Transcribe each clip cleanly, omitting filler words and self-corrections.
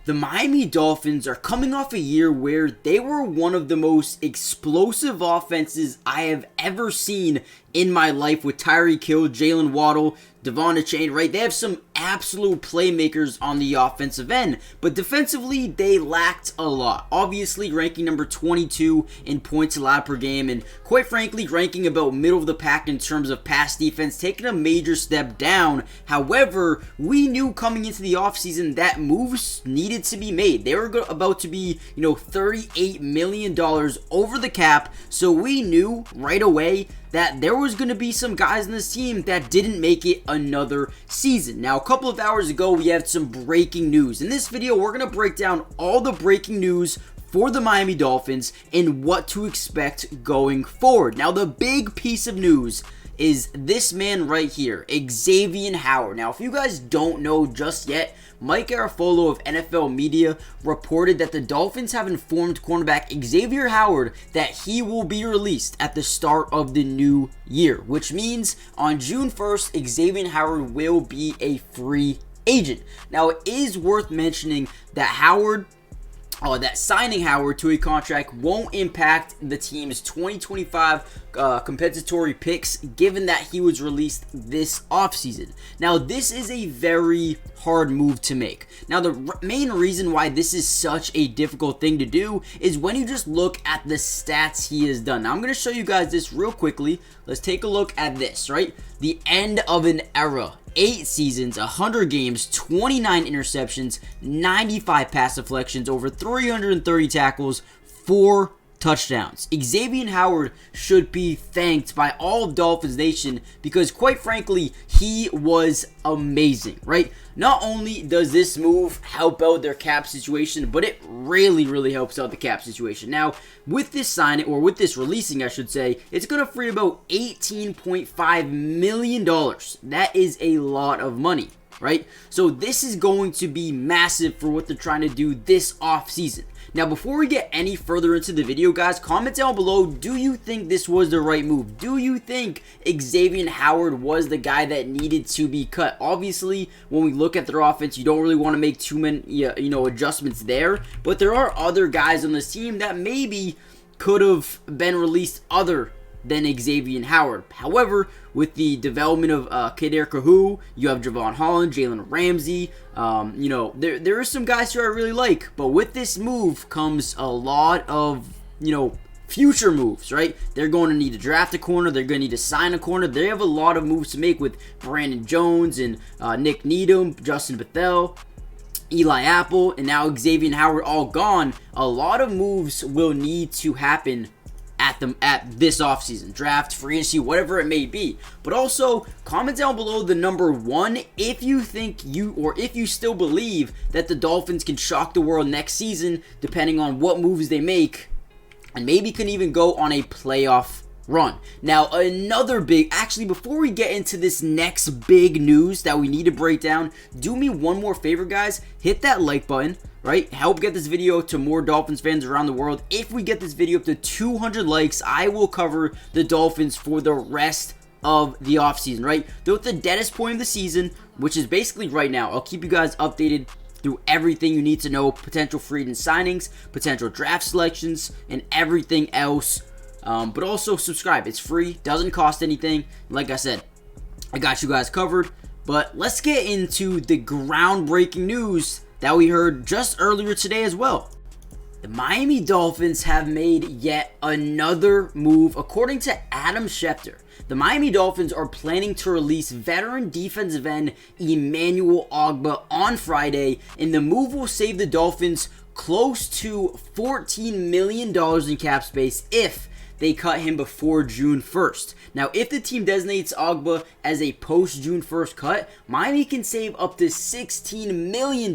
The Miami Dolphins are coming off a year where they were one of the most explosive offenses I have ever seen in my life with Tyreek, Jalen, Waddle, devon, achane, right? They have some absolute playmakers on the offensive end, but defensively, they lacked a lot. Obviously, ranking number 22 in points allowed per game, and quite frankly, ranking about middle of the pack in terms of pass defense, taking a major step down. However, we knew coming into the offseason that moves needed to be made. They were about to be, $38 million over the cap, so we knew right away that there was going to be some guys in this team that didn't make it another season. Now, a couple of hours ago, we had some breaking news. In this video, we're going to break down all the breaking news for the Miami Dolphins and what to expect going forward. Now, the big piece of news is this man right here, Xavien Howard. Now, if you guys don't know just yet, Mike Garafolo of NFL Media reported that the Dolphins have informed cornerback Xavien Howard that he will be released at the start of the new year, which means on June 1st, Xavien Howard will be a free agent. Now, it is worth mentioning that signing Howard to a contract won't impact the team's 2025 compensatory picks, given that he was released this offseason. Now, this is a very hard move to make. Now, the main reason why this is such a difficult thing to do is when you just look at the stats he has done. Now, I'm going to show you guys this real quickly. Let's take a look at this, right? The end of an era. 8 seasons, 100 games, 29 interceptions, 95 pass deflections, over 330 tackles, 4 touchdowns. Xavien Howard should be thanked by all of Dolphins Nation because, quite frankly, he was amazing, right? Not only does this move help out their cap situation, but it really helps out the cap situation. Now, with this signing, or with this releasing, I should say, it's going to free about $18.5 million. That is a lot of money, right? So this is going to be massive for what they're trying to do this offseason. Now, before we get any further into the video, guys, comment down below, do you think this was the right move? Do you think Xavien Howard was the guy that needed to be cut? Obviously, when we look at their offense, you don't really want to make too many, adjustments there, but there are other guys on this team that maybe could have been released other than Xavien Howard. However, with the development of Kader Kahu, you have Javon, Holland, Jalen, Ramsey. There are some guys who I really like, but with this move comes a lot of, future moves, right? They're going to need to draft a corner. They're going to need to sign a corner. They have a lot of moves to make with Brandon Jones and Nick Needham, Justin Bethel, Eli Apple, and now Xavien Howard all gone. A lot of moves will need to happen at this offseason, draft, free agency, whatever it may be. But also, comment down below the number 1 if you think if you still believe that the Dolphins can shock the world next season, depending on what moves they make, and maybe can even go on a playoff run. Now, actually, before we get into this next big news that we need to break down, do me one more favor, guys. Hit that like button, right? Help get this video to more Dolphins fans around the world. If we get this video up to 200 likes, I will cover the Dolphins for the rest of the offseason, right? They're at the deadest point of the season, which is basically right now. I'll keep you guys updated through everything you need to know, potential free agent signings, potential draft selections, and everything else. But also subscribe. It's free, doesn't cost anything. Like I said, I got you guys covered. But let's get into the groundbreaking news that we heard just earlier today as well. The Miami Dolphins have made yet another move. According to Adam Schefter, the Miami Dolphins are planning to release veteran defensive end Emmanuel Ogbah on Friday, and the move will save the Dolphins close to $14 million in cap space if they cut him before June 1st. Now, if the team designates Ogbah as a post-June 1st cut, Miami can save up to $16 million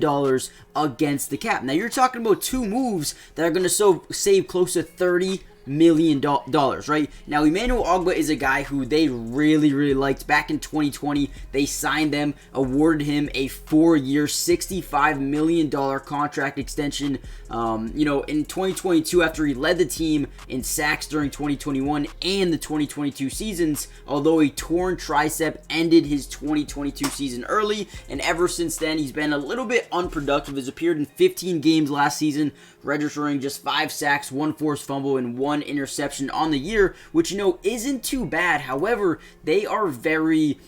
against the cap. Now, you're talking about 2 moves that are going to save close to $30 million, right? Now, Emmanuel Ogbah is a guy who they really liked. Back in 2020, they signed them, awarded him a 4-year, $65 million contract extension. In 2022, after he led the team in sacks during 2021 and the 2022 seasons, although a torn tricep ended his 2022 season early, and ever since then, he's been a little bit unproductive. Has appeared in 15 games last season, registering just 5 sacks, 1 forced fumble, and 1 interception on the year, which, isn't too bad. However, they are very,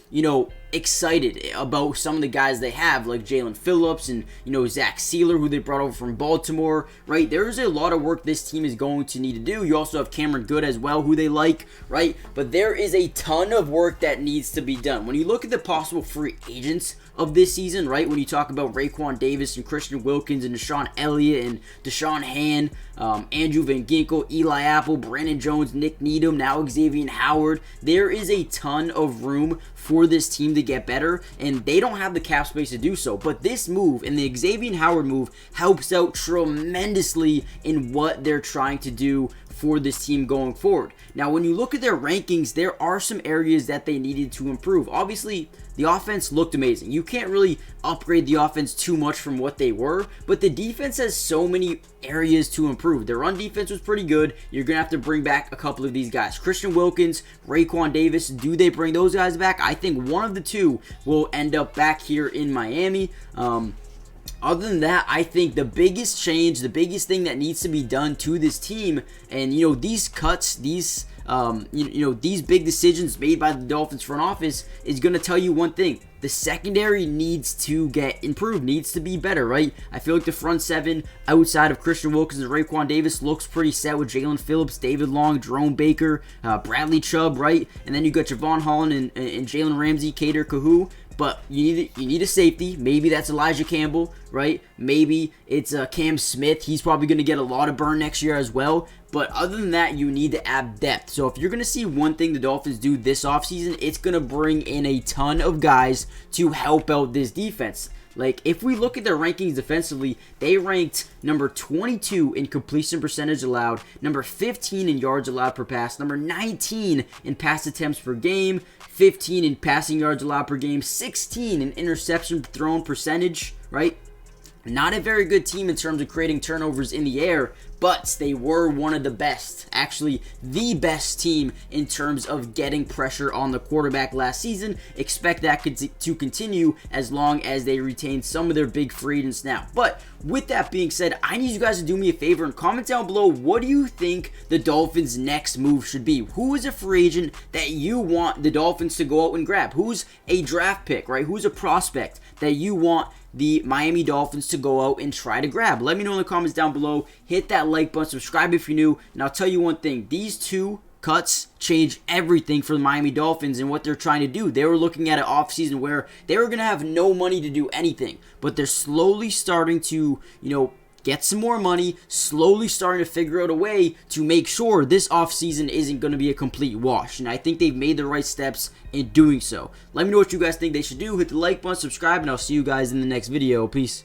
excited about some of the guys they have, like Jalen Phillips and, Zach Sealer, who they brought over from Baltimore, right? There's a lot of work this team is going to need to do. You also have Cameron Good as well, who they like, right? But there is a ton of work that needs to be done. When you look at the possible free agents of this season, right? When you talk about Raekwon Davis and Christian Wilkins and Deshaun Elliott and Deshaun Hand, Andrew Van Ginkel, Eli Apple, Brandon Jones, Nick Needham, now Xavien Howard, there is a ton of room for this team to get better, and they don't have the cap space to do so. But this move and the Xavien Howard move helps out tremendously in what they're trying to do for this team going forward. Now, when you look at their rankings, there are some areas that they needed to improve. Obviously, the offense looked amazing. You can't really upgrade the offense too much from what they were, but the defense has so many areas to improve. Their run defense was pretty good. You're going to have to bring back a couple of these guys. Christian Wilkins, Raekwon Davis, do they bring those guys back? I think one of the two will end up back here in Miami. Other than that, I think the biggest change, the biggest thing that needs to be done to this team, and these cuts, these these big decisions made by the Dolphins front office is going to tell you one thing: the secondary needs to get improved, needs to be better, right? I feel like the front seven outside of Christian Wilkins and Raekwon Davis looks pretty set with Jalen Phillips, David Long, Jerome Baker, Bradley Chubb, right? And then you got Javon, Holland, and Jalen Ramsey, Kader Kahu. But you need a safety. Maybe that's Elijah Campbell, right? Maybe it's Cam Smith. He's probably going to get a lot of burn next year as well. But other than that, you need to add depth. So if you're going to see one thing the Dolphins do this offseason, it's going to bring in a ton of guys to help out this defense. Like, if we look at their rankings defensively, they ranked number 22 in completion percentage allowed, number 15 in yards allowed per pass, number 19 in pass attempts per game, 15 in passing yards allowed per game, 16 in interception thrown percentage, right? Not a very good team in terms of creating turnovers in the air, but they were one of the best, actually the best team in terms of getting pressure on the quarterback last season. Expect that to continue as long as they retain some of their big free agents now. But with that being said, I need you guys to do me a favor and comment down below, what do you think the Dolphins' next move should be? Who is a free agent that you want the Dolphins to go out and grab? Who's a draft pick, right? Who's a prospect that you want the Miami Dolphins to go out and try to grab? Let me know in the comments down below. Hit that like button, subscribe if you're new, and I'll tell you one thing: these two cuts change everything for the Miami Dolphins and what they're trying to do. They were looking at an offseason where they were going to have no money to do anything, but they're slowly starting to, get some more money, slowly starting to figure out a way to make sure this offseason isn't going to be a complete wash. And I think they've made the right steps in doing so. Let me know what you guys think they should do. Hit the like button, subscribe, and I'll see you guys in the next video. Peace.